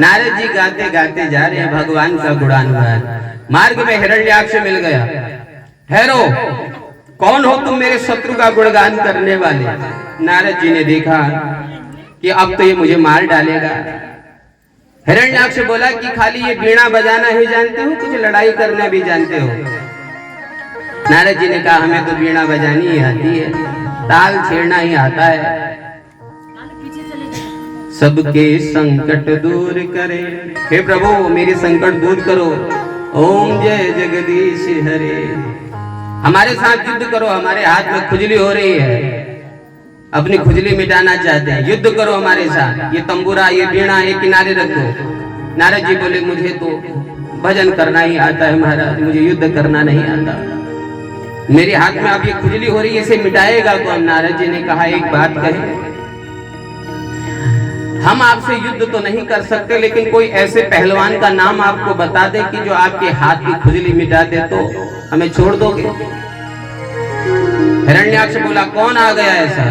नारद जी गाते गाते जा रहे हैं भगवान का गुणानुवाद। मार्ग में हिरण्याक्ष मिल गया। ठहरो, कौन हो तुम मेरे शत्रु का गुणगान करने वाले? नारद जी ने देखा कि अब तो ये मुझे मार डालेगा। हिरण्याक्ष बोला कि खाली ये वीणा बजाना ही जानते हो, कुछ लड़ाई करना भी जानते हो? नारद जी ने कहा हमें तो वीणा बजानी ही आती है, ताल छेड़ना ही आता है। सबके संकट दूर करे, हे प्रभु मेरे संकट दूर करो। ओम जय जगदीश हरे। हमारे साथ युद्ध करो, हमारे हाथ में खुजली हो रही है, अपनी खुजली मिटाना चाहते हैं, युद्ध करो हमारे साथ। ये तंबूरा ये वीणा एक किनारे रख दो। नारद जी बोले मुझे तो भजन करना ही आता है महाराज, मुझे युद्ध करना नहीं आता। मेरे हाथ में अब ये खुजली हो रही है, इसे मिटाएगा कौन? नारद जी ने कहा एक बात कहे, हम आपसे युद्ध तो नहीं कर सकते, लेकिन कोई ऐसे पहलवान का नाम आपको बता दे कि जो आपके हाथ की खुजली मिटा दे, तो हमें छोड़ दोगे? हिरण्याक्ष बोला कौन आ गया ऐसा?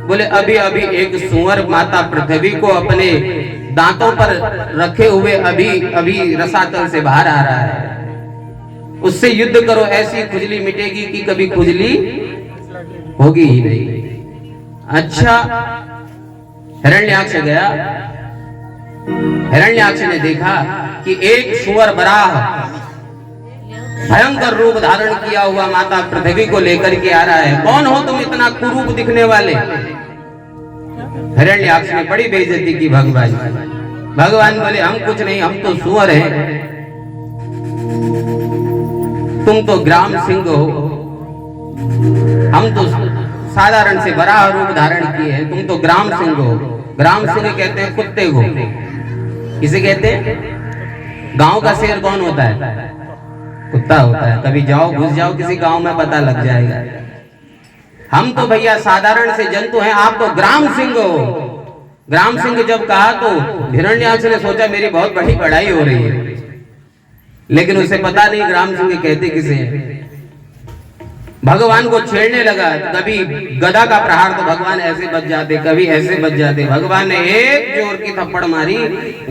बोले अभी अभी एक सुअर माता पृथ्वी को अपने दांतों पर रखे हुए अभी रसातल से बाहर आ रहा है, उससे युद्ध करो, ऐसी खुजली मिटेगी कि कभी खुजली होगी ही नहीं। अच्छा, हिरण्याक्ष गया। हिरण्याक्ष ने देखा कि एक सुअर बराह भयंकर रूप धारण किया हुआ माता पृथ्वी को लेकर के आ रहा है। कौन हो तुम इतना कुरूप दिखने वाले? हिरण्याक्ष ने बड़ी बेइज्जती की भगवान। भगवान बोले हम कुछ नहीं, हम तो सुअर हैं, तुम तो ग्राम सिंह हो, हम तो साधारण से बराह रूप धारण किए हैं, तुम तो ग्राम सिंह हो। ग्राम सिंह कहते हैं कुत्ते को। किसे कहते हैं? गांव का शेर कौन होता है? कुत्ता होता है। कभी जाओ घुस जाओ किसी गांव में, पता लग जाएगा। हम तो भैया साधारण से जंतु हैं, आप तो ग्राम सिंह हो। ग्राम सिंह जब कहा तो हिरण्याक्ष ने सोचा मेरी बहुत बड़ी बड़ाई हो रही है, लेकिन उसे पता नहीं ग्राम सिंह कहते किसे। भगवान को छेड़ने लगा। कभी गदा का प्रहार तो भगवान ऐसे बच जाते, कभी ऐसे बच जाते। भगवान ने एक जोर की थप्पड़ मारी,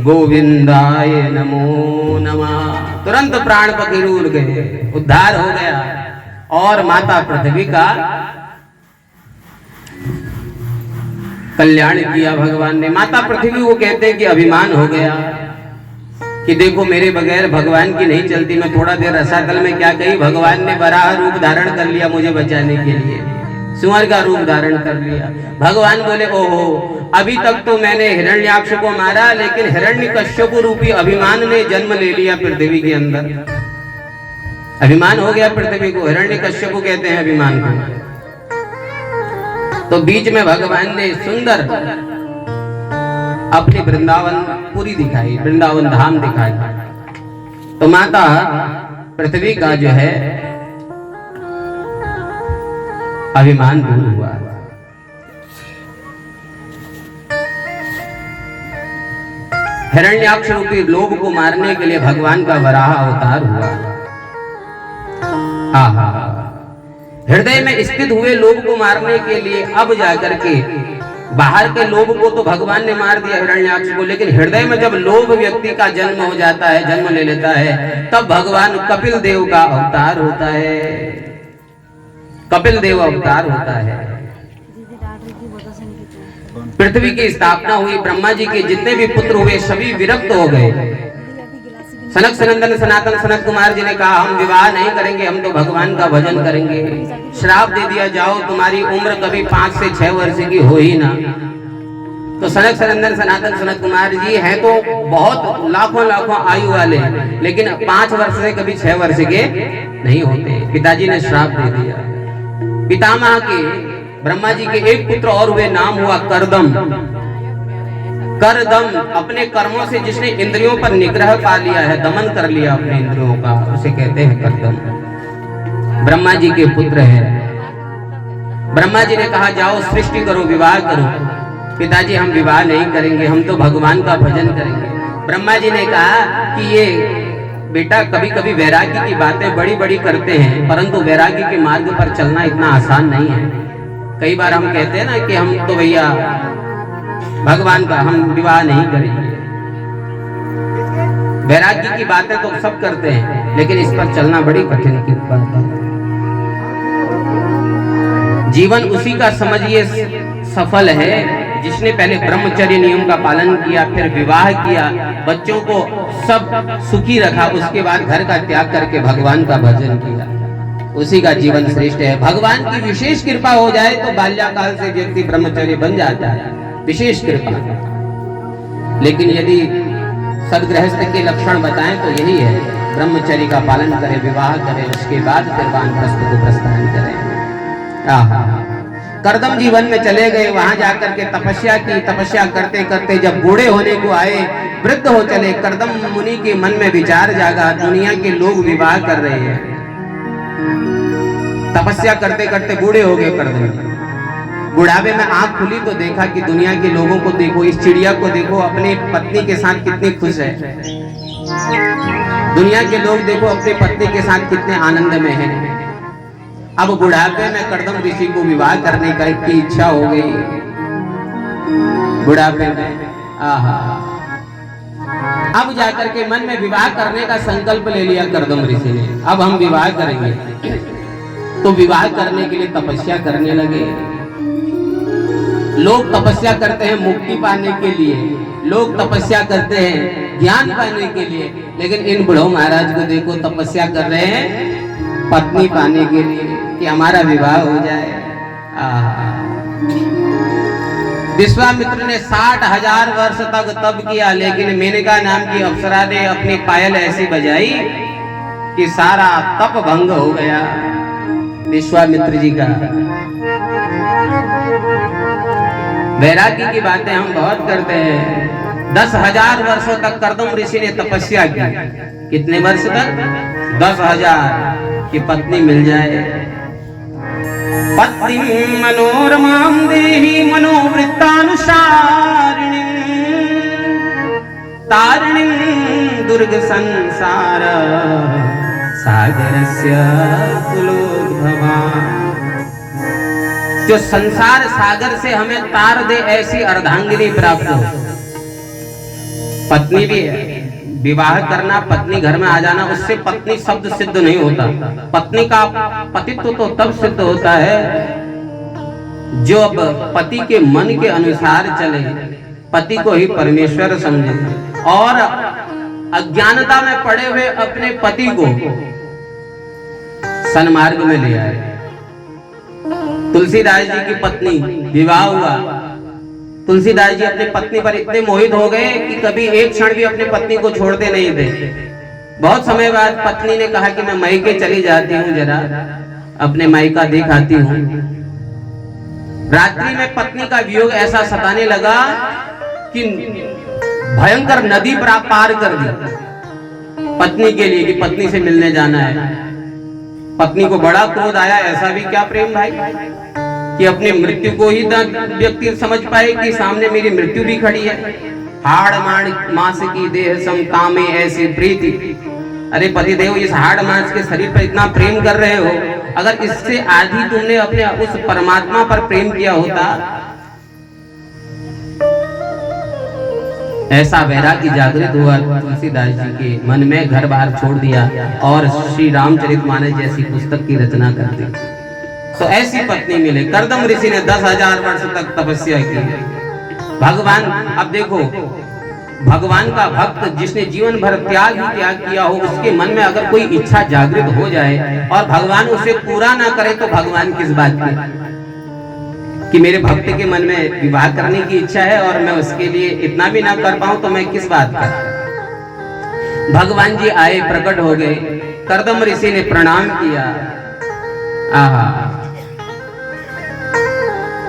गोविंदाय नमो नमः। तुरंत प्राण पखेरु उड़ गए, उद्धार हो गया। और माता पृथ्वी का कल्याण किया भगवान ने। माता पृथ्वी को कहते हैं कि अभिमान हो गया कि देखो मेरे बगैर भगवान की नहीं चलती। मैं थोड़ा देर रसातल में क्या कही, भगवान ने बराह रूप धारण कर लिया मुझे बचाने के लिए, सुअर का रूप धारण कर लिया। भगवान बोले ओहो, अभी तक तो मैंने हिरण्याक्ष को मारा, लेकिन हिरण्यकश्यप रूपी अभिमान ने जन्म ले लिया पृथ्वी के अंदर। अभिमान हो गया पृथ्वी को, हिरण्यकश्यप कहते हैं अभिमान को। तो बीच में भगवान ने सुंदर अपनी वृंदावन पुरी दिखाई, वृंदावन धाम दिखाई। तो माता पृथ्वी का जो है अभिमान दूर हुआ। हिरण्याक्ष रूपी लोभ को मारने के लिए भगवान का वराह अवतार हुआ। आहा, हृदय में स्थित हुए लोभ को मारने के लिए अब जाकर के बाहर के लोभ को तो भगवान ने मार दिया हिरण्याक्ष को, लेकिन हृदय में जब लोभ व्यक्ति का जन्म हो जाता है, जन्म ले लेता है, तब भगवान कपिल देव का अवतार होता है। कपिल देव अवतार होता है। पृथ्वी की स्थापना हुई, ब्रह्मा जी के जितने भी पुत्र हुए सभी विरक्त हो गए। सनक सनंदन सनातन सनत कुमार जी ने कहा हम विवाह नहीं करेंगे, हम तो भगवान का भजन करेंगे। श्राप दे दिया जाओ तुम्हारी उम्र कभी 5 से 6 वर्ष की हो ही ना। तो सनक सनंदन सनातन सनत कुमार जी हैं तो बहुत लाखों लाखों आयु वाले, लेकिन 5 वर्ष से कभी 6 वर्ष के नहीं होते। पिताजी ने श्राप दे दिया। पितामह के ब्रह्मा जी के एक पुत्र और हुए, नाम हुआ करदम। करदम अपने कर्मों से जिसने इंद्रियों पर निग्रह पा लिया है, दमन कर लिया अपने इंद्रियों का, उसे कहते हैं करदम। ब्रह्मा जी के पुत्र है। ब्रह्मा जी ने कहा जाओ सृष्टि करो, विवाह करो। पिताजी हम विवाह नहीं करेंगे, हम तो भगवान का भजन करेंगे। ब्रह्मा जी ने कहा कि ये बेटा कभी कभी वैराग्य की बातें बड़ी बड़ी करते हैं, परंतु वैराग्य के मार्ग पर चलना इतना आसान नहीं है। कई बार हम कहते हैं ना कि हम तो भैया भगवान का हम विवाह नहीं करेंगे, वैराग्य की बातें तो सब करते हैं, लेकिन इस पर चलना बड़ी कठिन की बात है। जीवन उसी का समझिए सफल है जिसने पहले ब्रह्मचर्य नियम का पालन किया, फिर विवाह किया, बच्चों को सब सुखी रखा, उसके बाद घर का त्याग करके भगवान का भजन किया। उसी का जीवन श्रेष्ठ है। भगवान की विशेष कृपा हो जाए तो बाल्यकाल से व्यक्ति ब्रह्मचर्य बन जाता है, विशेष कृपा। लेकिन यदि सदगृहस्थ के लक्षण बताएं तो यही है, ब्रह्मचर्य का पालन करें, विवाह करें, उसके बाद फिर वानप्रस्थ को प्रस्थान करें। कर्दम जीवन में चले गए, वहां जाकर के तपस्या की। तपस्या करते करते जब बूढ़े होने को आए, वृद्ध हो चले, कर्दम मुनि के मन में विचार जागा, दुनिया के लोग विवाह कर रहे हैं। तपस्या करते करते बूढ़े हो गए कर्दम। बुढ़ापे में आंख खुली तो देखा कि दुनिया के लोगों को देखो, इस चिड़िया को देखो, अपनी पत्नी के साथ कितनी खुश है। दुनिया के लोग देखो अपनी पत्नी के साथ कितने आनंद में हैं। अब बुढ़ापे में कर्दम ऋषि को विवाह करने की इच्छा हो गई। बुढ़ापे में अब जाकर के मन में विवाह करने का संकल्प ले लिया कर्दम ऋषि ने। अब हम विवाह करेंगे। तो विवाह करने के लिए तपस्या करने लगे। लोग तपस्या करते हैं मुक्ति पाने के लिए, लोग तपस्या करते हैं ज्ञान पाने के लिए, लेकिन इन बुढ़ो महाराज को देखो तपस्या कर रहे हैं पत्नी पाने के लिए कि हमारा विवाह हो जाए। विश्वामित्र ने 60,000 वर्ष तक तप किया, लेकिन मेनका नाम की अप्सरा ने अपनी पायल ऐसी बजाई कि सारा तप भंग हो गया विश्वामित्र जी का। वैराग्य की बातें हम बहुत करते हैं। 10,000 वर्षों तक कर्दम ऋषि ने तपस्या की। कितने वर्ष तक? 10,000 की पत्नी मिल जाए। पत्नी मनोरमां देहि मनोवृत्तानुसारिणीं तारिणीं दुर्ग संसार सागरस्य कुलोद्भवां। जो संसार सागर से हमें तार दे ऐसी अर्धांगिनी प्राप्त हो। पत्नी भी विवाह करना, पत्नी घर में आ जाना, उससे पत्नी शब्द सिद्ध नहीं होता। पत्नी का पतित्व तो तब सिद्ध होता है जो अब पति के मन के अनुसार चले, पति को ही परमेश्वर समझे और अज्ञानता में पड़े हुए अपने पति को सन्मार्ग में ले आए। तुलसीदास जी की पत्नी विवाह हुआ। तुलसीदास जी अपनी पत्नी पर इतने मोहित हो गए कि कभी एक क्षण भी अपनी पत्नी को छोड़ते नहीं थे। बहुत समय बाद पत्नी ने कहा कि मैं मायके चली जाती हूँ, जरा अपने मायका देख आती हूँ। रात्रि में पत्नी का वियोग ऐसा सताने लगा कि भयंकर नदी पार कर दी पत्नी के लिए कि पत्नी से मिलने जाना है। पत्नी को बड़ा क्रोध आया। ऐसा भी क्या प्रेम भाई कि अपनी मृत्यु को ही व्यक्ति समझ पाए कि सामने मेरी मृत्यु भी खड़ी है। हाड़ मांस की देह समता में ऐसी प्रीति। अरे पतिदेव, इस हाड़ मांस के शरीर पर इतना प्रेम कर रहे हो, अगर इससे आधी तुमने अपने उस परमात्मा पर प्रेम किया होता। ऐसा वैराग्य जागृत हुआ तुलसीदास जी के मन में, घर बार छोड़ दिया और श्री रामचरितमानस जैसी पुस्तक की रचना कर दी। तो ऐसी पत्नी मिले। कर्दम ऋषि ने 10,000 वर्ष तक तपस्या की। भगवान, अब देखो, भगवान का भक्त जिसने जीवन भर त्याग ही त्याग किया हो, उसके मन में अगर कोई इच्छा जागृत हो जाए और भगवान उसे पूरा ना करे तो भगवान किस बात की कि मेरे भक्त के मन में विवाह करने की इच्छा है और मैं उसके लिए इतना भी ना कर पाऊं तो मैं किस बात का। भगवान जी आए, प्रकट हो गए। कर्दम ऋषि ने प्रणाम किया।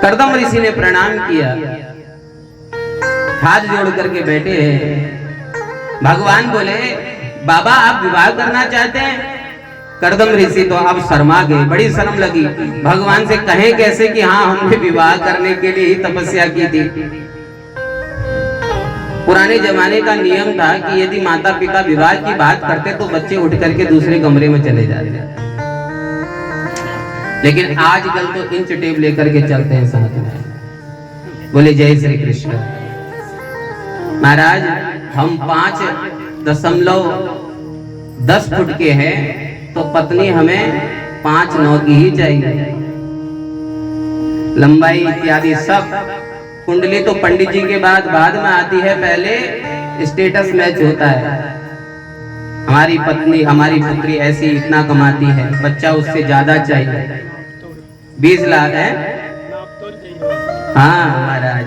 कर्दम ऋषि ने प्रणाम किया, हाथ जोड़ करके बैठे हैं। भगवान बोले, बाबा आप विवाह करना चाहते हैं? कर्दम ऋषि तो अब शर्मा गए, बड़ी शर्म लगी। भगवान से कहे कैसे कि हाँ, हमने विवाह करने के लिए ही तपस्या की थी। पुराने जमाने का नियम था कि यदि माता पिता विवाह की बात करते तो बच्चे उठ करके दूसरे कमरे में चले जाते, लेकिन आजकल तो इंच टेप लेकर के चलते हैं साथ में। बोले जय श्री कृष्ण। महाराज, हम 5 0.10 फुट के हैं तो पत्नी हमें 5'9" की ही चाहिए। लंबाई इत्यादि सब। कुंडली तो पंडित जी के बाद में आती है, पहले स्टेटस मैच होता है। हमारी पत्नी, हमारी पुत्री ऐसी इतना कमाती है, बच्चा उससे ज्यादा चाहिए, 20 लाख है। हाँ महाराज,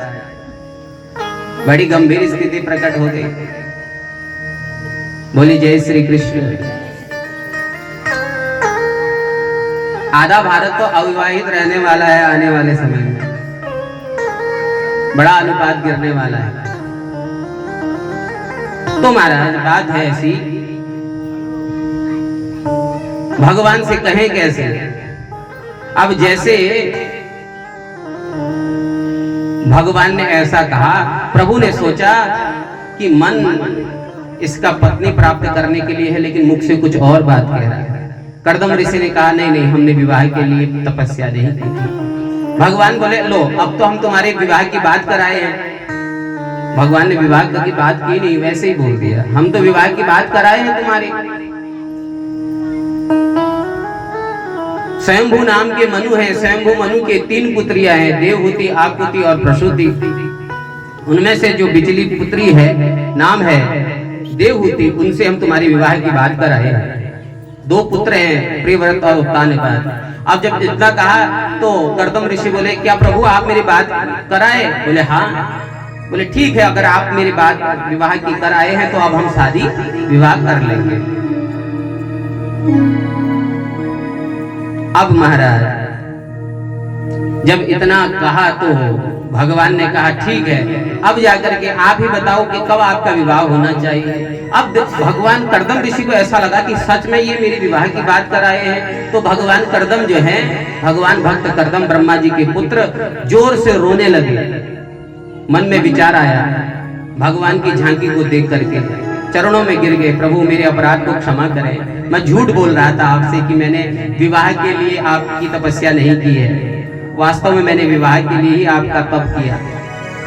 बड़ी गंभीर स्थिति प्रकट हो गई। बोली जय श्री कृष्ण। आधा भारत तो अविवाहित रहने वाला है आने वाले समय में, बड़ा अनुपात गिरने वाला है। तो महाराज बात है ऐसी, भगवान से कहें कैसे। अब जैसे भगवान ने ऐसा कहा, प्रभु ने सोचा कि मन इसका पत्नी प्राप्त करने के लिए है, लेकिन मुख से कुछ और बात कह रहा है। कर्दम ऋषि ने कहा नहीं, हमने विवाह के लिए तपस्या नहीं की थी। भगवान बोले लो, अब तो हम तुम्हारे विवाह की बात कराए हैं। भगवान ने विवाह की बात की नहीं, वैसे ही बोल दिया, हम तो विवाह की बात कराए हैं तुम्हारी। स्वयंभू नाम के मनु हैं, स्वयंभू मनु के 3 पुत्रियां हैं, देवहूति, आकुति और प्रसूति। उनमें से जो बिजली पुत्री है, नाम है देवहूति, उनसे हम तुम्हारी विवाह की बात कराए हैं। 2 पुत्र हैं, प्रियव्रत और उत्तानपाद। अब जब इतना कहा तो कर्दम ऋषि बोले क्या प्रभु आप मेरी बात कराए? बोले हाँ। बोले ठीक है, अगर आप मेरी बात विवाह की कराए हैं तो अब हम शादी विवाह कर लेंगे। अब महाराज जब इतना कहा तो भगवान ने कहा ठीक है, अब जाकर के आप ही बताओ कि कब आपका विवाह होना चाहिए। अब भगवान कर्दम ऋषि को ऐसा लगा कि सच में ये मेरी विवाह की बात कराए हैं। तो भगवान कर्दम जो है, भगवान भक्त कर्दम ब्रह्मा जी के पुत्र जोर से रोने लगे। मन में विचार आया, भगवान की झांकी को देख करके चरणों में गिर गए, प्रभु मेरे अपराध को क्षमा करें, मैं झूठ बोल रहा था आपसे कि मैंने विवाह के लिए आपकी तपस्या नहीं की है, वास्तव में मैंने विवाह के लिए ही आपका तप किया,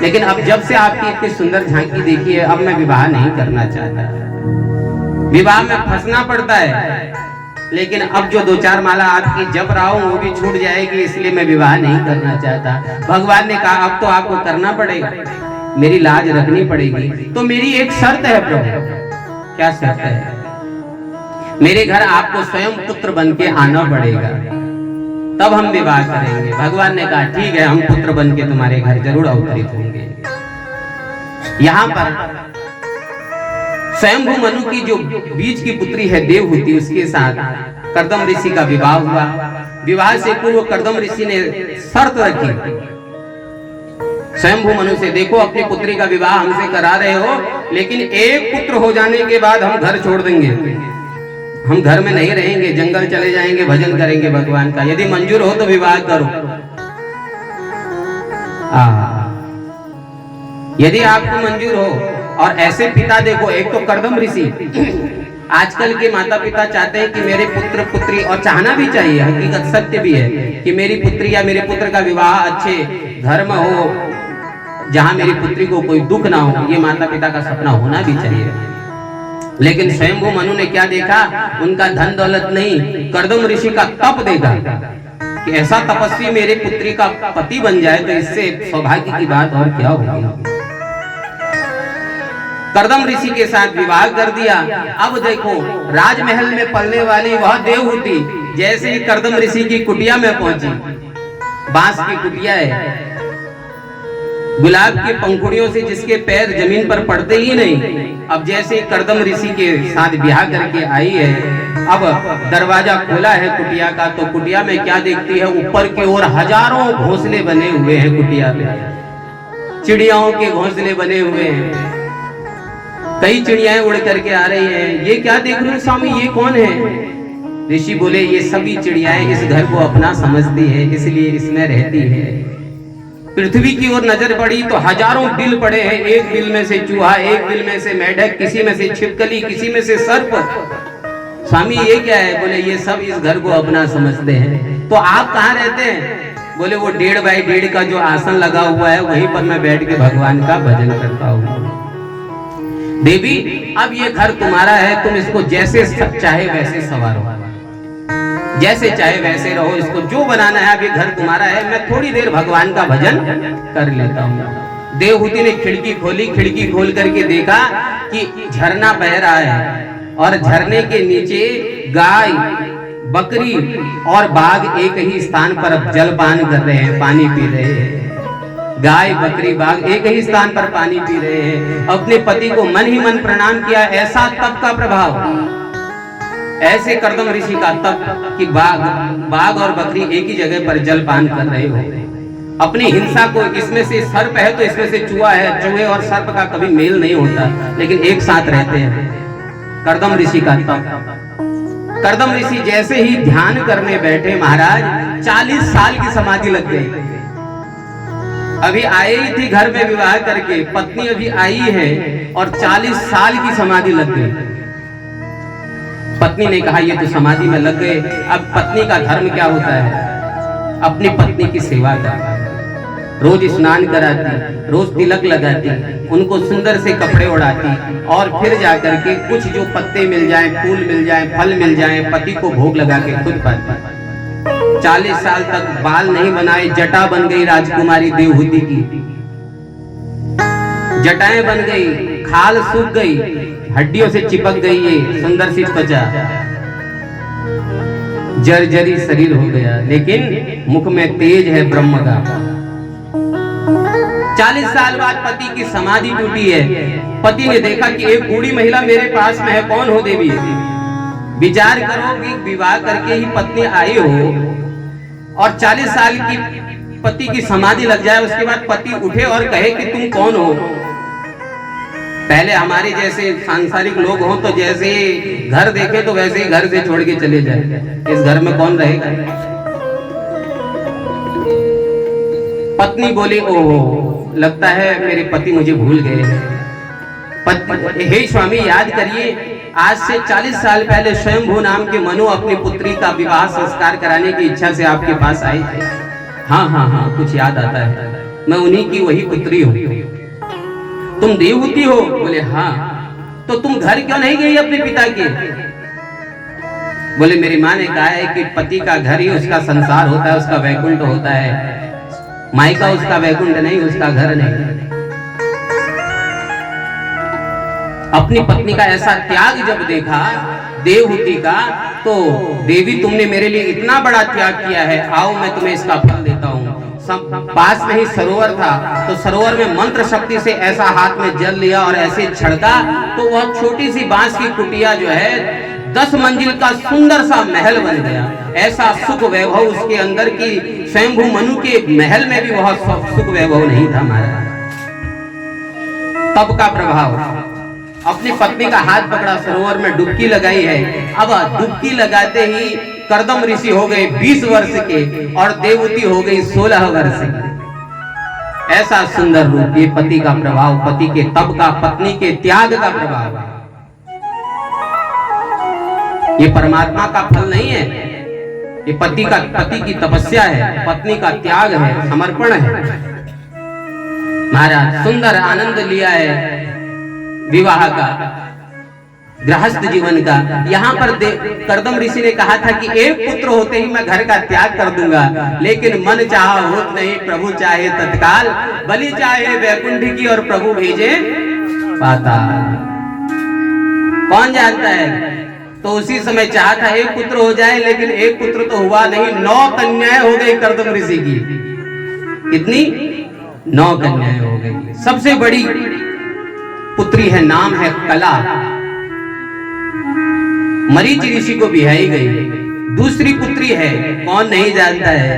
लेकिन अब जब से आपकी इतनी सुंदर झांकी देखी है, अब मैं विवाह नहीं करना चाहता। विवाह में फंसना पड़ता है, लेकिन अब जो 2-4 माला आपकी जप रहा हूं वो भी छूट जाएगी, इसलिए मैं विवाह नहीं करना चाहता। भगवान ने कहा अब तो आपको करना पड़ेगा, मेरी लाज रखनी पड़ेगी। तो मेरी एक शर्त है प्रभु। क्या शर्त है? मेरे घर आपको स्वयं पुत्र बन के आना पड़ेगा, तब हम विवाह करेंगे। भगवान ने कहा ठीक है, हम पुत्र बन के तुम्हारे घर जरूर अवतरित होंगे। यहाँ पर स्वयंभू मनु की जो बीच की पुत्री है देवहूति, उसके साथ कर्दम ऋषि का विवाह हुआ। विवाह से पूर्व कर्दम ऋषि ने शर्त रखी स्वयंभू मनु से, देखो अपनी पुत्री का विवाह हमसे करा रहे हो, लेकिन एक पुत्र हो जाने के बाद हम घर छोड़ देंगे, हम घर में नहीं रहेंगे, जंगल चले जाएंगे, भजन करेंगे भगवान का। यदि मंजूर हो तो विवाह करो। यदि आपको मंजूर हो। और ऐसे पिता देखो, एक तो कर्दम ऋषि, आजकल के माता पिता चाहते हैं कि मेरे पुत्र पुत्री, और चाहना भी चाहिए, हकीकत सत्य भी है कि मेरी पुत्री या मेरे पुत्र का विवाह अच्छे घर में हो, जहां मेरी पुत्री को कोई दुख ना हो, ये माता पिता का सपना होना भी चाहिए। लेकिन स्वयंभू मनु ने क्या देखा? उनका धन दौलत नहीं, कर्दम ऋषि का तप देखा कि ऐसा तपस्वी मेरे पुत्री का पति बन जाए तो इससे सौभाग्य की बात और क्या होगी। कर्दम ऋषि के साथ विवाह कर दिया। अब देखो राजमहल में पलने वाली वह देवहूति जैसे ही कर्दम ऋषि की कुटिया में पहुंची, बांस की कुटिया है, गुलाब की पंखुड़ियों से जिसके पैर जमीन पर पड़ते ही नहीं, अब जैसे ही कर्दम ऋषि के साथ ब्याह करके आई है, अब दरवाजा खोला है कुटिया का, तो कुटिया में क्या देखती है? ऊपर की ओर हजारों घोंसले बने हुए हैं कुटिया में, चिड़ियाओं के घोंसले बने हुए हैं, कई चिड़ियाएं उड़ करके आ रही हैं। ये क्या देख रहे हो स्वामी, ये कौन है? ऋषि बोले ये सभी चिड़ियाएं इस घर को अपना समझती है, इसलिए इसमें रहती है। पृथ्वी की ओर नजर पड़ी तो हजारों बिल पड़े हैं, एक बिल में से चूहा, एक बिल में से मेढक, किसी में से छिपकली, किसी में से सर्प। स्वामी ये क्या है? बोले ये सब इस घर को अपना समझते हैं। तो आप कहाँ रहते हैं? बोले वो 1.5 बाई 1.5 का जो आसन लगा हुआ है वहीं पर मैं बैठ के भगवान का भजन करता हूँ। देवी अब ये घर तुम्हारा है, तुम इसको जैसे चाहे वैसे संवारो, जैसे चाहे वैसे रहो, इसको जो बनाना है अब ये घर तुम्हारा है, मैं थोड़ी देर भगवान का भजन कर लेता हूँ। देवहूति ने खिड़की खोली, खिड़की खोल करके देखा कि झरना बह रहा है और झरने के नीचे गाय, बकरी और बाघ एक ही स्थान पर अब जलपान कर रहे हैं, पानी पी रहे हैं। गाय, बकरी, बाघ एक ही स्थान पर पानी पी रहे हैं। अपने पति को मन ही मन प्रणाम किया। ऐसा तप का प्रभाव, ऐसे कर्दम ऋषि का तप कि बाघ और बकरी एक ही जगह पर जलपान कर रहे हो। अपनी हिंसा को, इसमें से सर्प है तो इसमें से चूहा है, चूहे और सर्प का कभी मेल नहीं होता, लेकिन एक साथ रहते हैं। कर्दम ऋषि का तप। कर्दम ऋषि जैसे ही ध्यान करने बैठे महाराज, 40 साल की समाधि लग गई। अभी आई ही थी घर में विवाह करके, पत्नी अभी आई है और 40 साल की समाधि लग गई। पत्नी ने कहा ये तो समाधि में लग गए, अब पत्नी का धर्म क्या होता है? अपनी पत्नी की सेवा करना, रोज स्नान कराती, रोज तिलक लगाती, उनको सुंदर से कपड़े उड़ाती और फिर जाकर के कुछ जो पत्ते मिल जाएं, फूल मिल जाएं, फल मिल जाएं, पति को भोग लगा के खुद पाती। 40 साल तक बाल नहीं बनाए, जटा बन गई राजकुमारी देवहूति की। जटाएं बन गई, खाल सूख गई, हड्डियों से चिपक गई ये सुंदर सी त्वचा, जर्जरी शरीर हो गया, लेकिन मुख में तेज है ब्रह्म का। 40 साल बाद पति की समाधि टूटी है। पति ने देखा कि एक बूढ़ी महिला मेरे पास में है, कौन हो देवी? विचार करो कि विवाह करके ही पत्नी आई हो और 40 साल की पति की समाधि लग जाए, उसके बाद पति उठे और कहे कि तुम कौन हो? पहले हमारे जैसे सांसारिक लोग हो तो जैसे घर देखे तो वैसे ही घर से छोड़ के चले जाए, इस घर में कौन रहेगा? पत्नी बोली, ओहो, लगता है मेरे पति मुझे भूल गए हैं। हे स्वामी, याद करिए, आज से 40 साल पहले स्वयंभू नाम के मनु अपनी पुत्री का विवाह संस्कार कराने की इच्छा से आपके पास आए थे। हाँ, कुछ याद आता है, मैं उन्हीं की वही पुत्री हूँ। तुम देवहूति हो? बोले हाँ। तो तुम घर क्यों नहीं गई अपने पिता के? बोले मेरी माँ ने कहा है कि पति का घर ही उसका संसार होता है, उसका वैकुंठ होता है, मायका उसका वैकुंठ नहीं, उसका घर नहीं। अपनी पत्नी का ऐसा त्याग जब देखा देवहूति का, तो देवी तुमने मेरे लिए इतना बड़ा त्याग किया है, आओ मैं तुम्हें इसका फल देता हूँ। पास में ही सरोवर था, तो सरोवर में मंत्र शक्ति से ऐसा हाथ में जल लिया और ऐसे छिड़का तो वह छोटी सी बांस की कुटिया जो है 10 मंजिल का सुंदर सा महल बन गया। ऐसा सुख वैभव उसके अंदर की स्वयंभू मनु के महल में भी बहुत सुख वैभव नहीं था महाराज। तप का प्रभाव। अपनी पत्नी का हाथ पकड़ा, सरोवर में डुबकी लगाई है। अब डुबकी लगाते ही कर्दम ऋषि हो गए 20 वर्ष के और देवहूति हो गई 16 वर्ष की। ऐसा सुंदर रूप, ये पति का प्रभाव, पति के तप का, पत्नी के त्याग का प्रभाव। ये परमात्मा का फल नहीं है, ये पति की तपस्या है, पत्नी का त्याग है, समर्पण है। महाराज सुंदर आनंद लिया है विवाह का, गृहस्थ जीवन का। यहाँ पर कर्दम ऋषि ने कहा था कि एक पुत्र होते ही मैं घर का त्याग कर दूंगा, लेकिन मन चाहा होत नहीं, प्रभु चाहे तत्काल, बलि चाहे वैकुंठ की और प्रभु भेजे पाताल। कौन जानता है? तो उसी समय चाहा था एक पुत्र हो जाए, लेकिन एक पुत्र तो हुआ नहीं, 9 कन्याएं हो गई कर्दम ऋषि की। कितनी? 9 कन्याएं हो गई। सबसे बड़ी पुत्री है, नाम है कला, मरीचि ऋषि को बिहाई गई। दूसरी पुत्री है, कौन नहीं जानता है,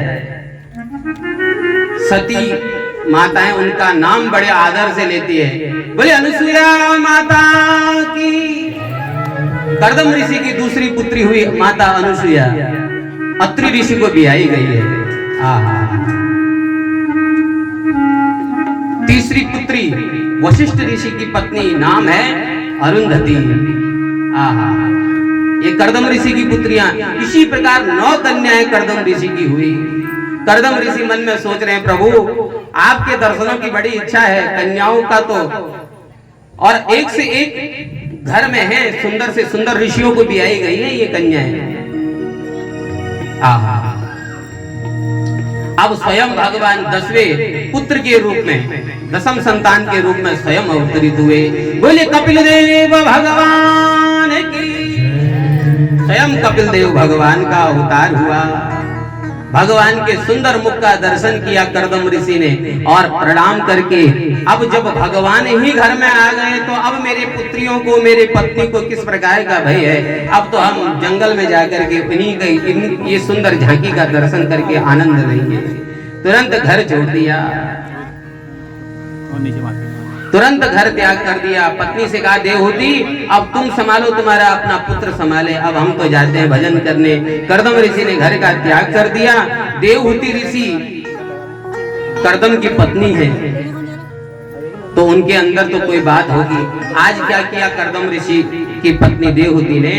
सती माताएं उनका नाम बड़े आदर से लेती है, बोले अनुसुईया माता की। कर्दम ऋषि की दूसरी पुत्री हुई माता अनुसुईया, अत्रि ऋषि को बिहाई गई है। तीसरी पुत्री वशिष्ठ ऋषि की पत्नी, नाम है अरुंधति। ये कर्दम ऋषि की पुत्रियां। इसी प्रकार 9 कन्याएं कर्दम ऋषि की हुई। कर्दम ऋषि मन में सोच रहे हैं, प्रभु आपके दर्शनों की बड़ी इच्छा है, कन्याओं का तो और एक से एक घर में है, सुंदर से सुंदर ऋषियों को भी आई गई है ये कन्याएं। आहा, अब स्वयं भगवान 10वें पुत्र के रूप में, दसम संतान के रूप में स्वयं अवतरित हुए। बोले कपिल देव भगवान की, स्वयं कपिल देव भगवान का अवतार हुआ। भगवान के सुंदर मुख का दर्शन किया कर्दम ऋषि ने और प्रणाम करके, अब जब भगवान ही घर में आ गए तो अब मेरे पुत्रियों को, मेरे पत्नी को किस प्रकार का भय है। अब तो हम जंगल में जाकर के इन्हीं ये सुंदर झांकी का दर्शन करके आनंद लेंगे। तुरंत घर छोड़ दिया, तुरंत घर त्याग कर दिया। पत्नी से कहा देवहूति अब तुम संभालो, तुम्हारा अपना पुत्र संभाले, अब हम तो जाते हैं भजन करने। कर्दम ऋषि ने घर का त्याग कर दिया। देवहूति ऋषि कर्दम की पत्नी है तो उनके अंदर तो कोई बात होगी। आज क्या किया कर्दम ऋषि की पत्नी देवहूति ने,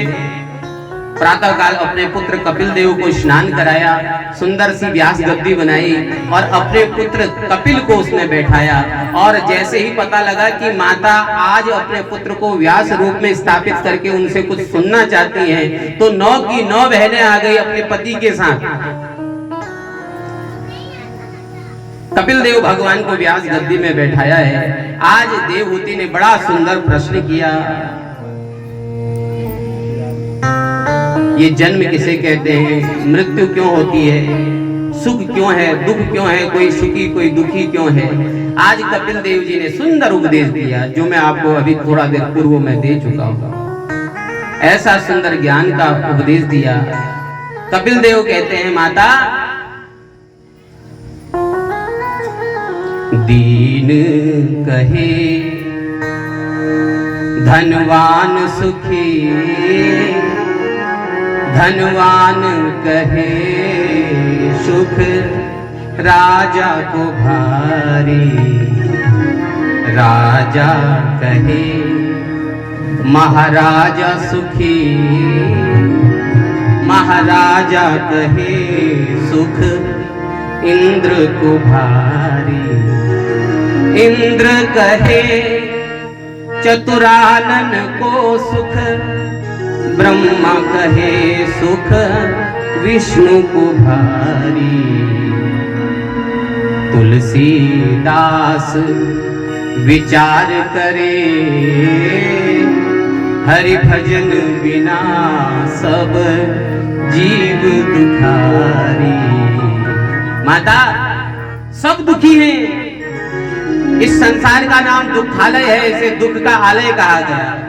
प्रातः काल अपने पुत्र कपिल देव को स्नान कराया, सुंदर सी व्यास गद्दी बनाई और अपने पुत्र कपिल को उसने बैठाया। और जैसे ही पता लगा कि माता आज अपने पुत्र को व्यास रूप में स्थापित करके उनसे कुछ सुनना चाहती हैं, तो 9 की 9 बहनें आ गई अपने पति के साथ। कपिल देव भगवान को व्यास गद्दी में बैठाया है। आज देवहूति ने बड़ा सुंदर प्रश्न किया, ये जन्म किसे कहते हैं, मृत्यु क्यों होती है, सुख क्यों है, दुख क्यों है, कोई सुखी कोई दुखी क्यों है। आज कपिल देव जी ने सुंदर उपदेश दिया जो मैं आपको अभी थोड़ा देर पूर्व में दे चुका हूं। ऐसा सुंदर ज्ञान का उपदेश दिया। कपिल देव कहते हैं माता, दीन कहे धनवान सुखी, धनवान कहे सुख राजा को भारी, राजा कहे महाराजा सुखी, महाराजा कहे सुख इंद्र को भारी, इंद्र कहे चतुरानन को सुख, ब्रह्मा कहे सुख विष्णु को भारी। तुलसीदास विचार करे, हरि भजन बिना सब जीव दुखारी। माता सब दुखी हैं, इस संसार का नाम दुखालय है, इसे दुख का आलय कहा गया।